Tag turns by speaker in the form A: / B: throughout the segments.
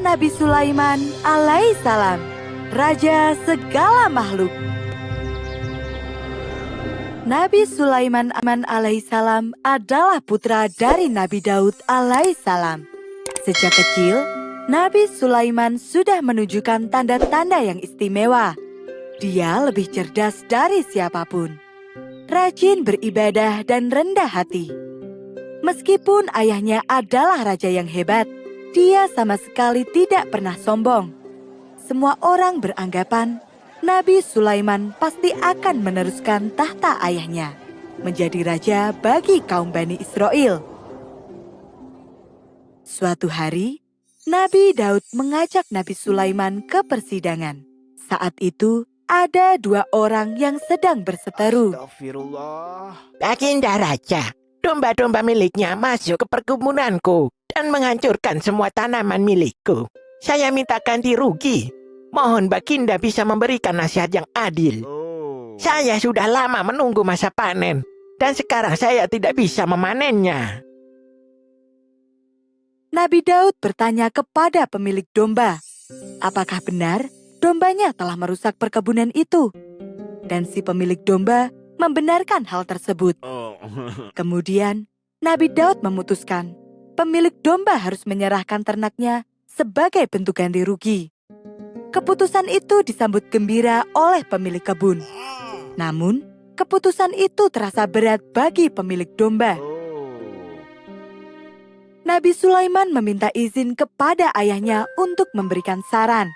A: Nabi Sulaiman alaihissalam, raja segala makhluk. Nabi Sulaiman alaihissalam adalah putra dari Nabi Daud alaihissalam. Sejak kecil, Nabi Sulaiman sudah menunjukkan tanda-tanda yang istimewa. Dia lebih cerdas dari siapapun, rajin beribadah dan rendah hati. Meskipun ayahnya adalah raja yang hebat, dia sama sekali tidak pernah sombong. Semua orang beranggapan Nabi Sulaiman pasti akan meneruskan tahta ayahnya, menjadi raja bagi kaum Bani Israel. Suatu hari, Nabi Daud mengajak Nabi Sulaiman ke persidangan. Saat itu, ada dua orang yang sedang berseteru.
B: Baginda Raja, domba-domba miliknya masuk ke perkebunanku dan menghancurkan semua tanaman milikku. Saya minta ganti rugi. Mohon Baginda bisa memberikan nasihat yang adil. Saya sudah lama menunggu masa panen, dan sekarang saya tidak bisa memanennya.
A: Nabi Daud bertanya kepada pemilik domba, apakah benar dombanya telah merusak perkebunan itu? Dan si pemilik domba membenarkan hal tersebut. Kemudian, Nabi Daud memutuskan pemilik domba harus menyerahkan ternaknya sebagai bentuk ganti rugi. Keputusan itu disambut gembira oleh pemilik kebun. Namun, keputusan itu terasa berat bagi pemilik domba. Nabi Sulaiman meminta izin kepada ayahnya untuk memberikan saran.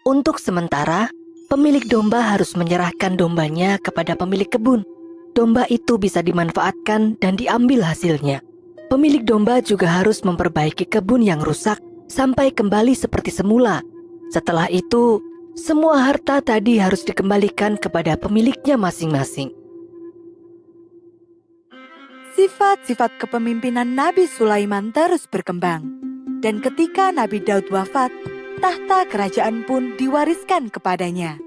C: Untuk sementara, pemilik domba harus menyerahkan dombanya kepada pemilik kebun. Domba itu bisa dimanfaatkan dan diambil hasilnya. Pemilik domba juga harus memperbaiki kebun yang rusak sampai kembali seperti semula. Setelah itu, semua harta tadi harus dikembalikan kepada pemiliknya masing-masing.
A: Sifat-sifat kepemimpinan Nabi Sulaiman terus berkembang. Dan ketika Nabi Daud wafat, tahta kerajaan pun diwariskan kepadanya.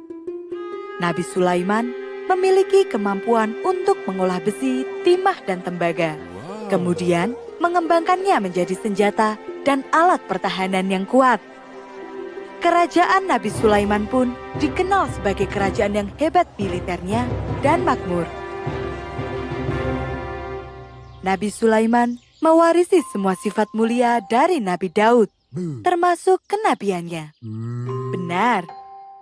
A: Nabi Sulaiman memiliki kemampuan untuk mengolah besi, timah, dan tembaga. Kemudian mengembangkannya menjadi senjata dan alat pertahanan yang kuat. Kerajaan Nabi Sulaiman pun dikenal sebagai kerajaan yang hebat militernya dan makmur. Nabi Sulaiman mewarisi semua sifat mulia dari Nabi Daud, termasuk kenabiannya. Benar,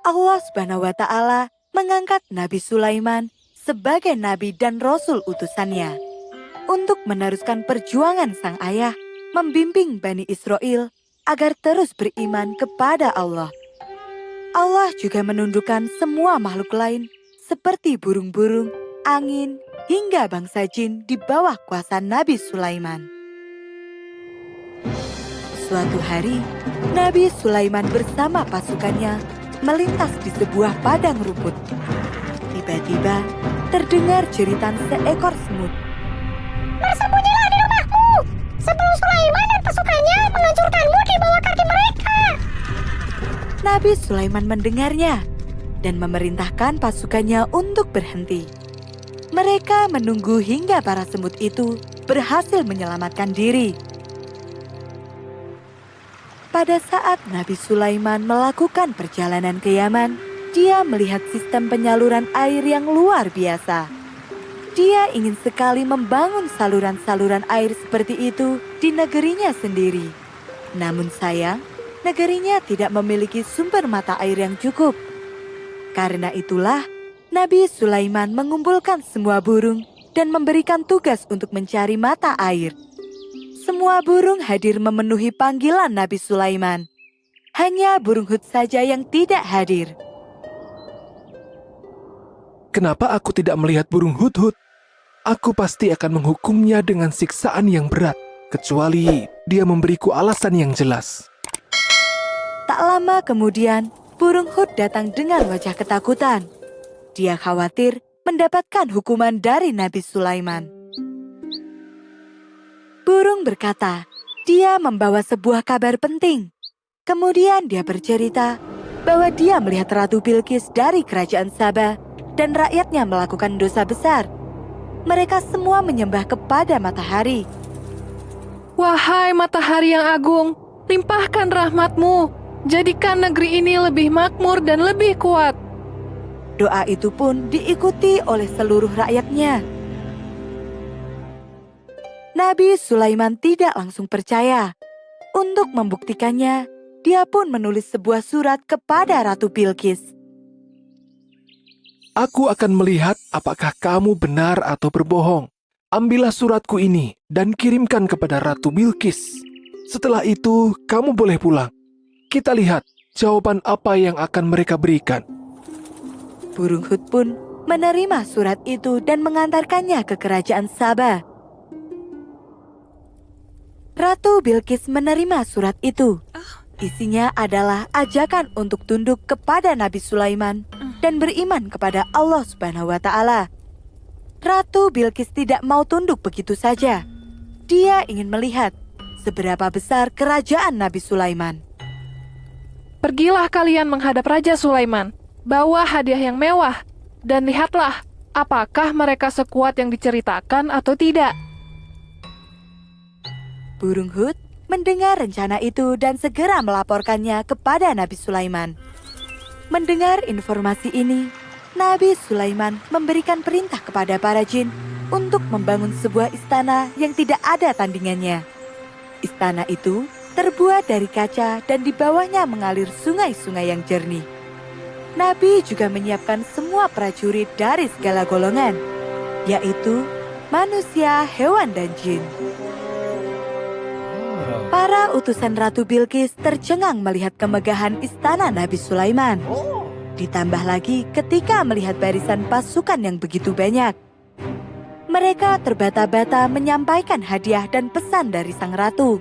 A: Allah Subhanahu wa Ta'ala mengangkat Nabi Sulaiman sebagai nabi dan rasul utusannya untuk meneruskan perjuangan sang ayah membimbing Bani Israel agar terus beriman kepada Allah. Allah juga menundukkan semua makhluk lain seperti burung-burung, angin, hingga bangsa jin di bawah kuasa Nabi Sulaiman. Suatu hari, Nabi Sulaiman bersama pasukannya melintas di sebuah padang rumput. Tiba-tiba terdengar jeritan seekor semut.
D: Bersembunyilah di rumahmu sebelum Sulaiman dan pasukannya menghancurkanmu di bawah kaki mereka.
A: Nabi Sulaiman mendengarnya dan memerintahkan pasukannya untuk berhenti. Mereka menunggu hingga para semut itu berhasil menyelamatkan diri. Pada saat Nabi Sulaiman melakukan perjalanan ke Yaman, dia melihat sistem penyaluran air yang luar biasa. Dia ingin sekali membangun saluran-saluran air seperti itu di negerinya sendiri. Namun sayang, negerinya tidak memiliki sumber mata air yang cukup. Karena itulah, Nabi Sulaiman mengumpulkan semua burung dan memberikan tugas untuk mencari mata air. Semua burung hadir memenuhi panggilan Nabi Sulaiman. Hanya burung Hud saja yang tidak hadir.
E: Kenapa aku tidak melihat burung hud-hud? Aku pasti akan menghukumnya dengan siksaan yang berat, kecuali dia memberiku alasan yang jelas.
A: Tak lama kemudian, burung Hud datang dengan wajah ketakutan. Dia khawatir mendapatkan hukuman dari Nabi Sulaiman. Burung berkata, dia membawa sebuah kabar penting. Kemudian dia bercerita bahwa dia melihat Ratu Bilqis dari kerajaan Sabah dan rakyatnya melakukan dosa besar. Mereka semua menyembah kepada matahari.
F: Wahai matahari yang agung, limpahkan rahmat-Mu. Jadikan negeri ini lebih makmur dan lebih kuat.
A: Doa itu pun diikuti oleh seluruh rakyatnya. Nabi Sulaiman tidak langsung percaya. Untuk membuktikannya, dia pun menulis sebuah surat kepada Ratu Bilqis.
E: Aku akan melihat apakah kamu benar atau berbohong. Ambillah suratku ini dan kirimkan kepada Ratu Bilqis. Setelah itu, kamu boleh pulang. Kita lihat jawaban apa yang akan mereka berikan.
A: Burung Hud pun menerima surat itu dan mengantarkannya ke kerajaan Sabah. Ratu Bilqis menerima surat itu. Isinya adalah ajakan untuk tunduk kepada Nabi Sulaiman dan beriman kepada Allah Subhanahu wa Ta'ala. Ratu Bilqis tidak mau tunduk begitu saja. Dia ingin melihat seberapa besar kerajaan Nabi Sulaiman.
F: Pergilah kalian menghadap Raja Sulaiman, bawa hadiah yang mewah, dan lihatlah apakah mereka sekuat yang diceritakan atau tidak.
A: Burung Hud mendengar rencana itu dan segera melaporkannya kepada Nabi Sulaiman. Mendengar informasi ini, Nabi Sulaiman memberikan perintah kepada para jin untuk membangun sebuah istana yang tidak ada tandingannya. Istana itu terbuat dari kaca dan di bawahnya mengalir sungai-sungai yang jernih. Nabi juga menyiapkan semua prajurit dari segala golongan, yaitu manusia, hewan, dan jin. Para utusan Ratu Bilqis tercengang melihat kemegahan istana Nabi Sulaiman. Ditambah lagi ketika melihat barisan pasukan yang begitu banyak. Mereka terbata-bata menyampaikan hadiah dan pesan dari sang ratu.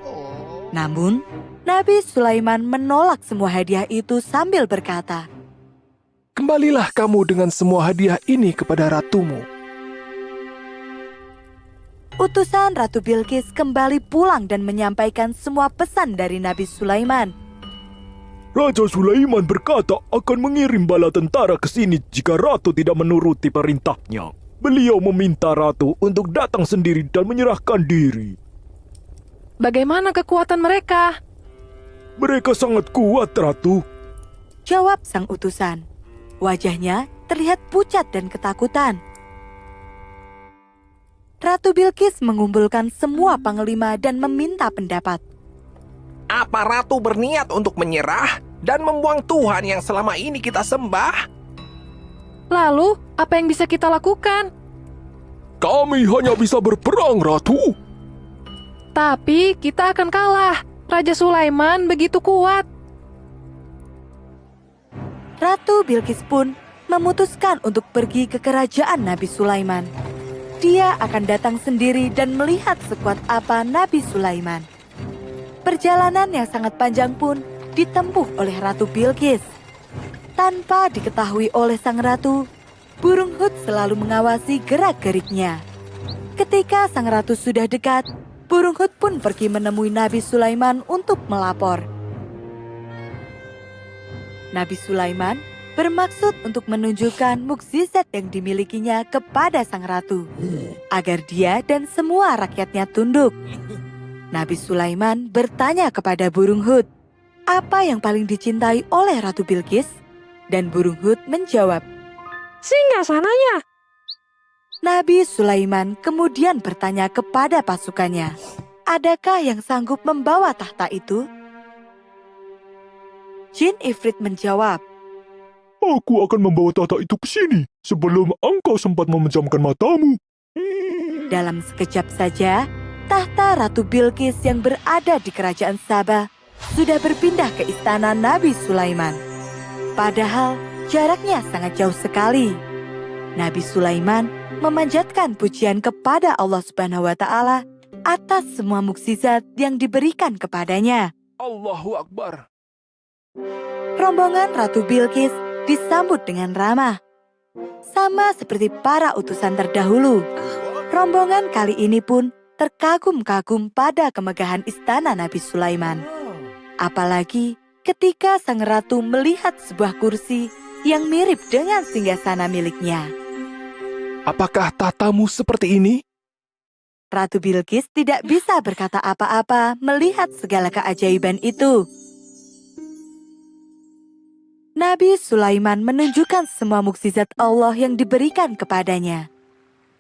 A: Namun, Nabi Sulaiman menolak semua hadiah itu sambil berkata,
E: Kembalilah kamu dengan semua hadiah ini kepada ratumu.
A: Utusan Ratu Bilqis kembali pulang dan menyampaikan semua pesan dari Nabi Sulaiman.
G: Raja Sulaiman berkata akan mengirim bala tentara ke sini jika ratu tidak menuruti perintahnya. Beliau meminta ratu untuk datang sendiri dan menyerahkan diri.
F: Bagaimana kekuatan mereka?
G: Mereka sangat kuat, ratu.
A: Jawab sang utusan. Wajahnya terlihat pucat dan ketakutan. Ratu Bilqis mengumpulkan semua panglima dan meminta pendapat.
B: Apa ratu berniat untuk menyerah dan membuang Tuhan yang selama ini kita sembah?
F: Lalu, apa yang bisa kita lakukan?
G: Kami hanya bisa berperang, ratu.
F: Tapi kita akan kalah. Raja Sulaiman begitu kuat.
A: Ratu Bilqis pun memutuskan untuk pergi ke kerajaan Nabi Sulaiman. Dia akan datang sendiri dan melihat sekuat apa Nabi Sulaiman. Perjalanan yang sangat panjang pun ditempuh oleh Ratu Bilqis. Tanpa diketahui oleh sang ratu, burung Hud selalu mengawasi gerak-geriknya. Ketika sang ratu sudah dekat, burung Hud pun pergi menemui Nabi Sulaiman untuk melapor. Nabi Sulaiman bermaksud untuk menunjukkan mukjizat yang dimilikinya kepada sang ratu, agar dia dan semua rakyatnya tunduk. Nabi Sulaiman bertanya kepada burung Hud, apa yang paling dicintai oleh Ratu Bilqis? Dan burung Hud menjawab,
F: Singgasananya.
A: Nabi Sulaiman kemudian bertanya kepada pasukannya, adakah yang sanggup membawa tahta itu? Jin Ifrit menjawab,
G: Aku akan membawa tahta itu ke sini sebelum engkau sempat memejamkan matamu.
A: dalam sekejap saja, tahta Ratu Bilqis yang berada di kerajaan Sabah sudah berpindah ke istana Nabi Sulaiman. Padahal jaraknya sangat jauh sekali. Nabi Sulaiman memanjatkan pujian kepada Allah Subhanahu wa Ta'ala atas semua mukjizat yang diberikan kepadanya.
E: Allahu Akbar.
A: Rombongan Ratu Bilqis disambut dengan ramah. Sama seperti para utusan terdahulu, rombongan kali ini pun terkagum-kagum pada kemegahan istana Nabi Sulaiman. Apalagi ketika sang ratu melihat sebuah kursi yang mirip dengan singgasana miliknya.
E: Apakah tahtamu seperti ini?
A: Ratu Bilqis tidak bisa berkata apa-apa melihat segala keajaiban itu. Nabi Sulaiman menunjukkan semua mukjizat Allah yang diberikan kepadanya.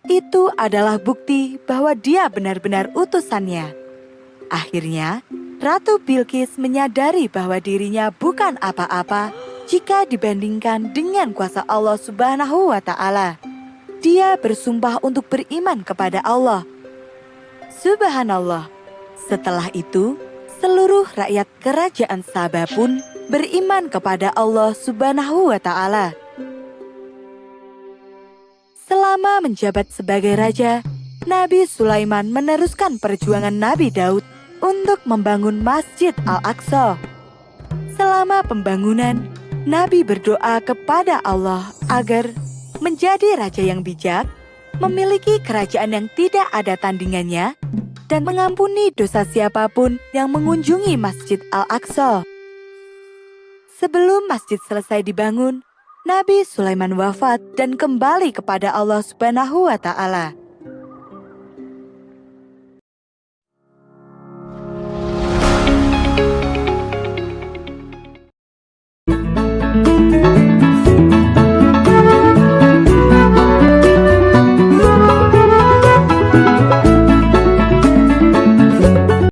A: Itu adalah bukti bahwa dia benar-benar utusannya. Akhirnya, Ratu Bilqis menyadari bahwa dirinya bukan apa-apa jika dibandingkan dengan kuasa Allah Subhanahu wa Ta'ala. Dia bersumpah untuk beriman kepada Allah. Subhanallah. Setelah itu, seluruh rakyat kerajaan Saba pun beriman kepada Allah Subhanahu wa Ta'ala. Selama menjabat sebagai raja, Nabi Sulaiman meneruskan perjuangan Nabi Daud untuk membangun Masjid Al-Aqsa. Selama pembangunan, Nabi berdoa kepada Allah agar menjadi raja yang bijak, memiliki kerajaan yang tidak ada tandingannya, dan mengampuni dosa siapapun yang mengunjungi Masjid Al-Aqsa. Sebelum masjid selesai dibangun, Nabi Sulaiman wafat dan kembali kepada Allah Subhanahu wa Ta'ala.